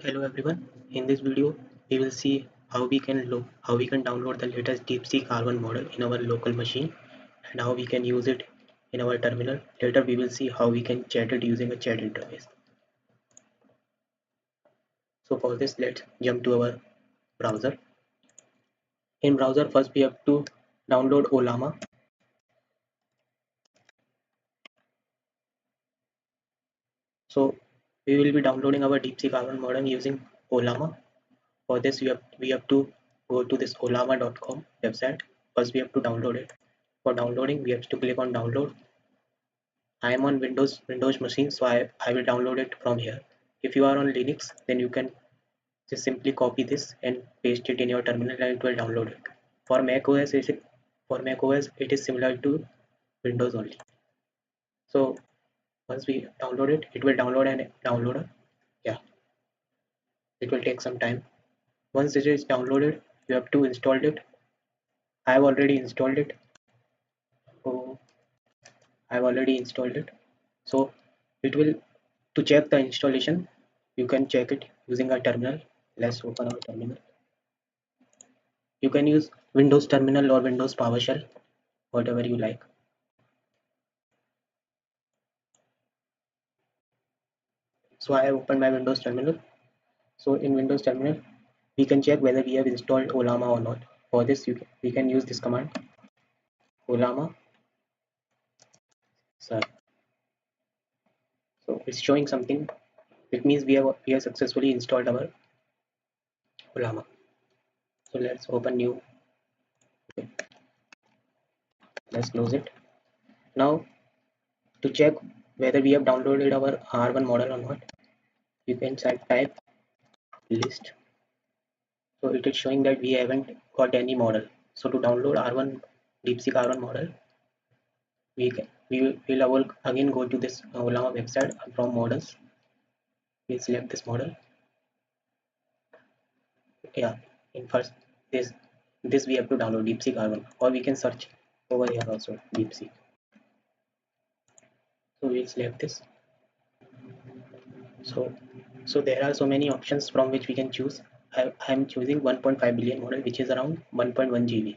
Hello everyone. In this video, we will see how we can download the latest DeepSeek R1 model in our local machine and how we can use it in our terminal. Later, we will see how we can chat it using a chat interface. So for this, let's jump to our browser. In browser, first we have to download Ollama. So we will be downloading our DeepSeek R1 model using Ollama. For this, we have to go to this ollama.com website. First, we have to download it. For downloading, we have to click on download. I am on Windows machine, so I will download it from here. If you are on Linux, then you can just simply copy this and paste it in your terminal and it will download it. For Mac OS it is similar to Windows only. So once we download it, it will download an downloader. Yeah, it will take some time. Once it is downloaded, you have to install it. I have already installed it. So I have already installed it. So it will to check the installation. You can check it using a terminal. Let's open our terminal. You can use Windows Terminal or Windows PowerShell, whatever you like. So I have opened my Windows Terminal. So in Windows Terminal, we can check whether we have installed Ollama or not. For this, we can use this command, Ollama. So it's showing something. It means we have successfully installed our Ollama. So let's open new. Okay, let's close it. Now to check whether we have downloaded our R1 model or not, you can type list. So it is showing that we haven't got any model. So to download R1 DeepSeek R1 model, we will again go to this Ollama website from models. We select this model. Yeah, in first this we have to download DeepSeek R1, or we can search over here also DeepSeek. So we'll select this. So there are so many options from which we can choose. I am choosing 1.5 billion model, which is around 1.1 GB.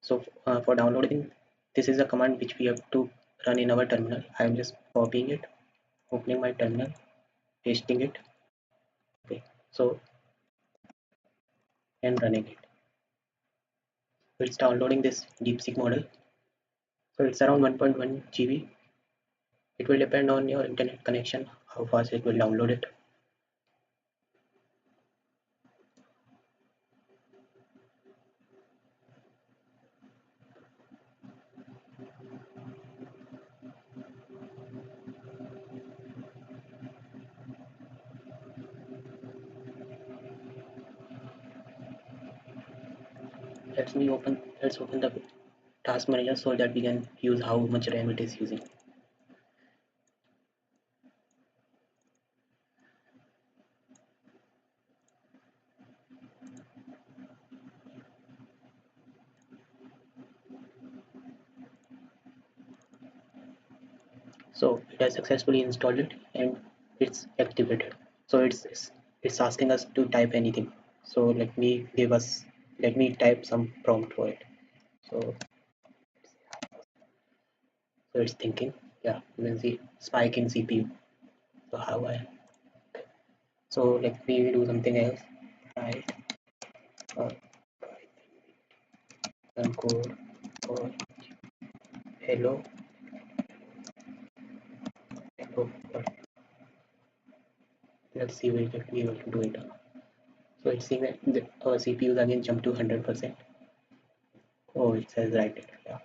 So for downloading, this is a command which we have to run in our terminal. I am just copying it, opening my terminal, pasting it. Okay, so and running it. So it's downloading this DeepSeek model. So it's around 1.1 GB. It will depend on your internet connection, how fast it will download it. Let's open the task manager so that we can use how much RAM it is using. So it has successfully installed it and it's activated. So it's asking us to type anything. So let me type some prompt for it. So it's thinking. Yeah, you can see spike in CPU. So how I so let me do something else. Write some code for hello hello. Let's see if we will do it. So it's seeing that our CPU is again jumped to 100%. Oh, it says write it. Yeah.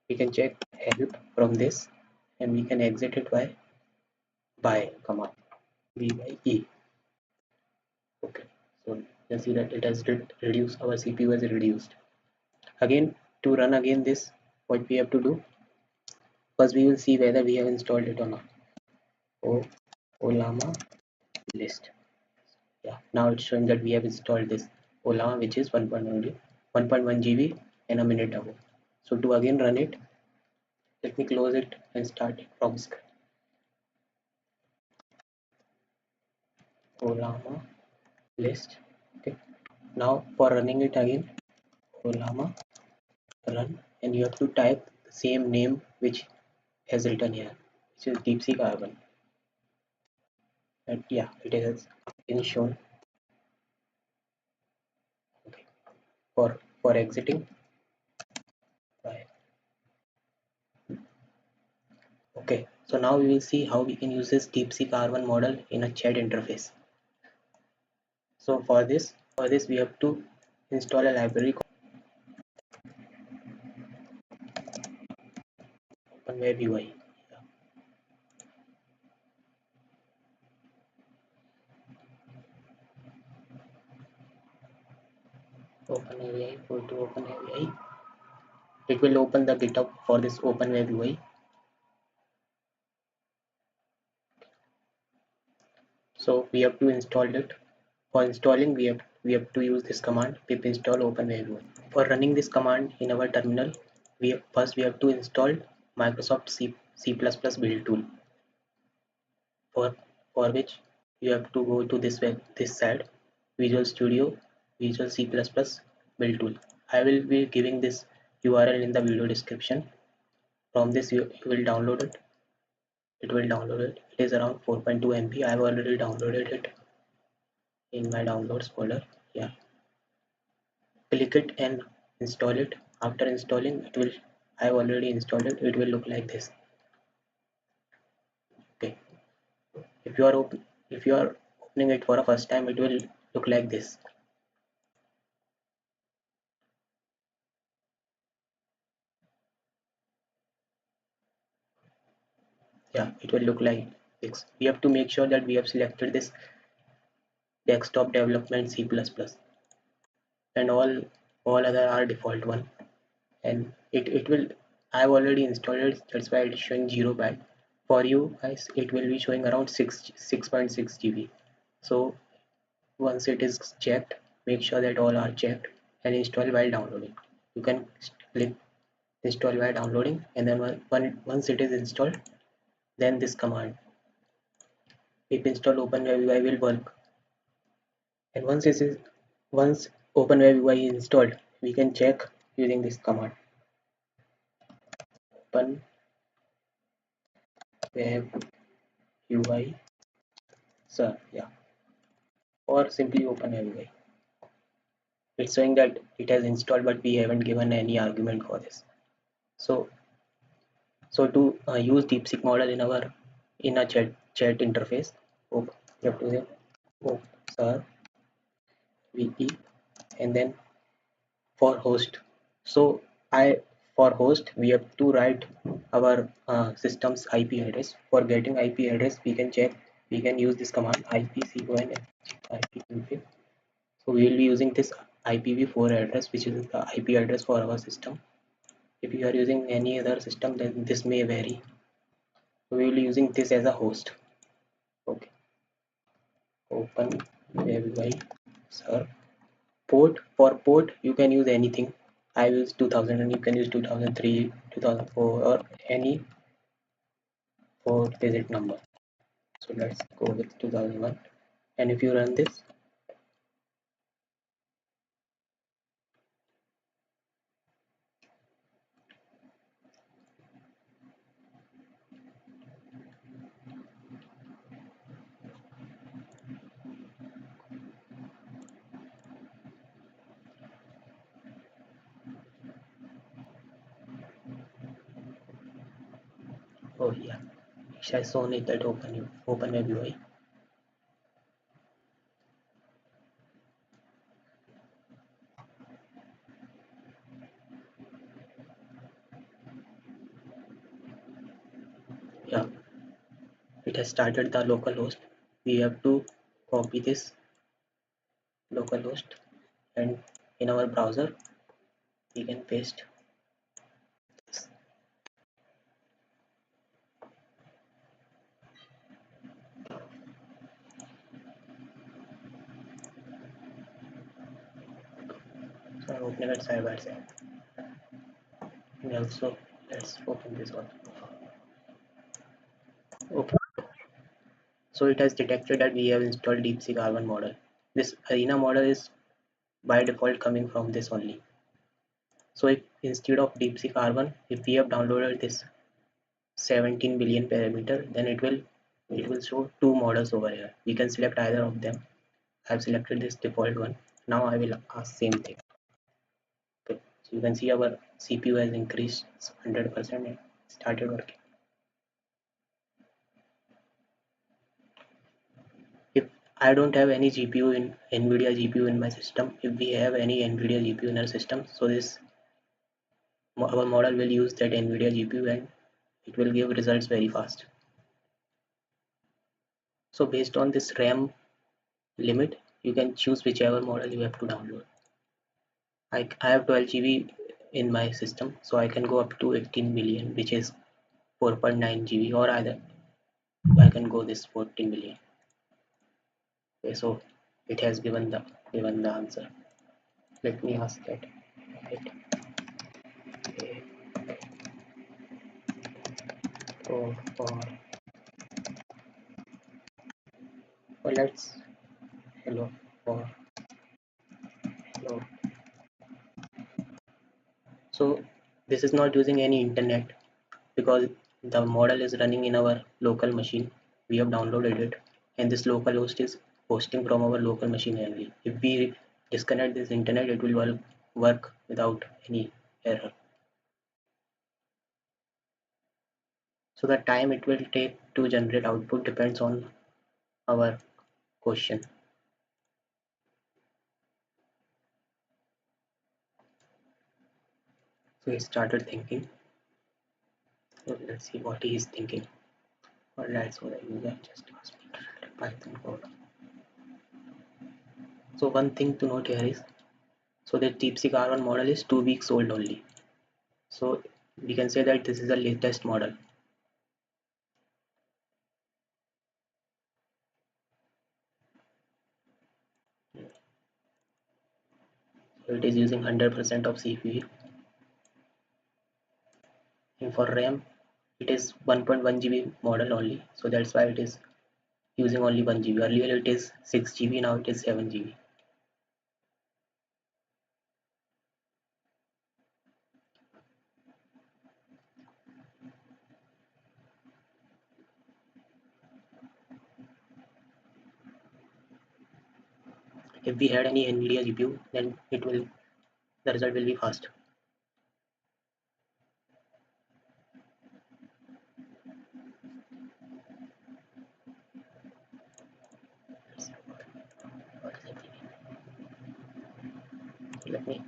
We can check help from this and we can exit it by command by. Okay, so you can see that it has reduced, our CPU has reduced. Again, to run again this, what we have to do, first we will see whether we have installed it or not. Oh, Ollama list. Yeah, now it's showing that we have installed this Ollama, which is 1.1 GB in a minute ago. So to again run it, let me close it and start it from scratch. Ollama list. Okay. Now for running it again, Ollama run, and you have to type the same name which has written here, which is DeepSeek R1. And yeah, it has been shown. Okay. For exiting. Right. Okay. So now we will see how we can use this DeepSeek R1 model in a chat interface. So for this we have to install a library called OpenWebUI. Yeah. OpenWebUI, go to OpenWebUI. It will open the GitHub for this OpenWebUI. So we have to install it. For installing, we have to use this command pip install OpenWebUI. For running this command in our terminal, we have to install Microsoft C++ build tool. For which you have to go to this side, Visual Studio Visual C++ build tool. I will be giving this URL in the video description. From this you will download it. It will download it. It is around 4.2 MB. I have already downloaded it in my downloads folder. Yeah, click it and install it. After installing, it will. I have already installed it. It will look like this. Okay. If you are opening it for the first time, it will look like this. Yeah, it will look like this. We have to make sure that we have selected this desktop development C++, and all other are default one. And it will. I have already installed it. That's why it's showing 0 byte. For you guys, it will be showing around 6.6 GB. So once it is checked, make sure that all are checked and install while downloading. You can click install while downloading, and then once it is installed, then this command pip install OpenWebUI will work. And once OpenWebUI is installed, we can check using this command OpenWebUI sir, yeah, or simply OpenWebUI. It's showing that it has installed, but we haven't given any argument for this. So to use DeepSeek model in a chat interface, you have to say sir VP, and then for host. So I for host we have to write our system's IP address. For getting IP address, we can check. We can use this command ipcon ipconfig. So we will be using this IPv4 address, which is the IP address for our system. If you are using any other system, then this may vary. So we will be using this as a host. Okay. Open webui sir. Port, for port you can use anything. I use 2000 and you can use 2003, 2004, or any 4-digit number. So let's go with 2001. And if you run this, oh yeah, it has shown it that open webui. Yeah, it has started the local host. We have to copy this local host, and in our browser we can paste this. So I'm opening it side by side. And also let's open this one. Okay. So it has detected that we have installed DeepSeek R1 model. This arena model is by default coming from this only. So if instead of DeepSeek R1, if we have downloaded this 17 billion parameter, then it will show two models over here. We can select either of them. I've selected this default one. Now I will ask same thing. Okay, so you can see our CPU has increased 100% and started working. If I don't have any GPU in NVIDIA GPU in my system, if we have any NVIDIA GPU in our system, so this our model will use that NVIDIA GPU and it will give results very fast. So based on this RAM limit, you can choose whichever model you have to download. I have 12 GB in my system, so I can go up to 18 billion, which is 4.9 GB, or either I can go this 14 billion. Okay, so it has given the answer. Let me ask that. Right. Okay. So let's hello for hello. So this is not using any internet because the model is running in our local machine. We have downloaded it, and this local host is hosting from our local machine only. If we disconnect this internet, it will work without any error. So the time it will take to generate output depends on our question. So he started thinking. So let's see what he is thinking. Alright, so the user just asked me to write a Python code. So one thing to note here is, so the DeepSeek R1 model is 2 weeks old only. So we can say that this is the latest model. So it is using 100% of CPU. And for RAM, it is 1.1 GB model only. So that's why it is using only 1 GB. Earlier it is 6 GB, now it is 7 GB. If we had any NVIDIA GPU, then the result will be fast. Let me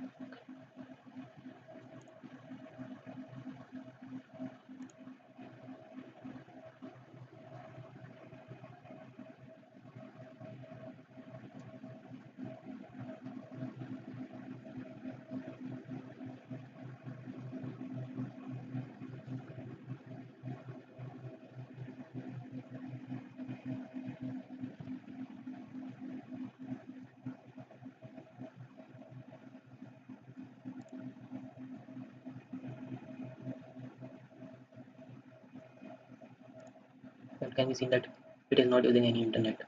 can we see that it is not using any internet.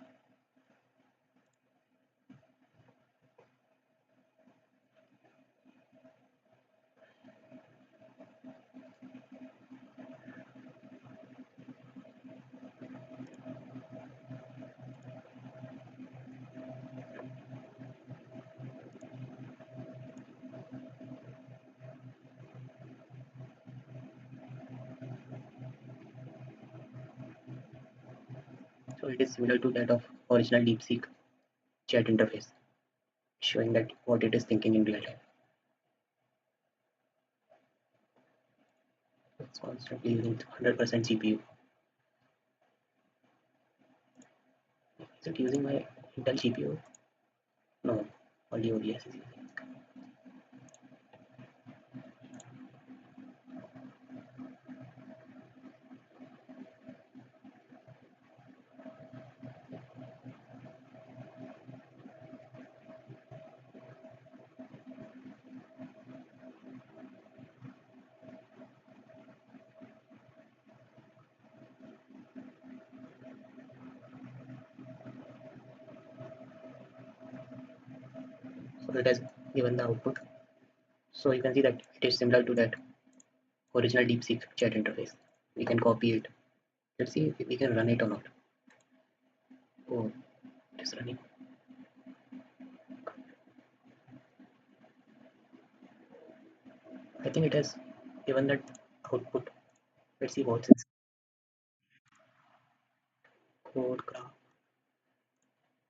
So it is similar to that of original DeepSeek chat interface, showing that what it is thinking in real time. It's constantly using 100% CPU. Is it using my Intel GPU? No, only OBS is using. it has given the output. So you can see that it is similar to that original DeepSeek chat interface. We can copy it. Let's see if we can run it or not. Oh, it is running. I think it has given that output. Let's see what's its code graph.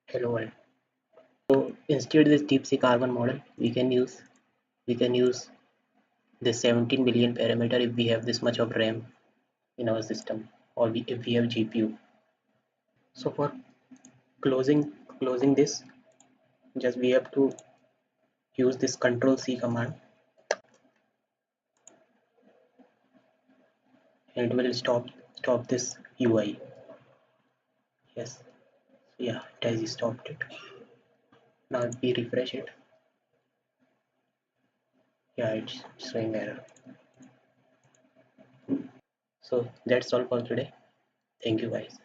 Hello world. So instead this DeepSeek R1 model, we can use this 17 billion parameter if we have this much of RAM in our system, or if we have GPU. So for closing this, just we have to use this control C command, and it will stop this UI. Yes, yeah, it has stopped it. Now if we refresh it, yeah, it's showing error. So that's all for today. Thank you guys.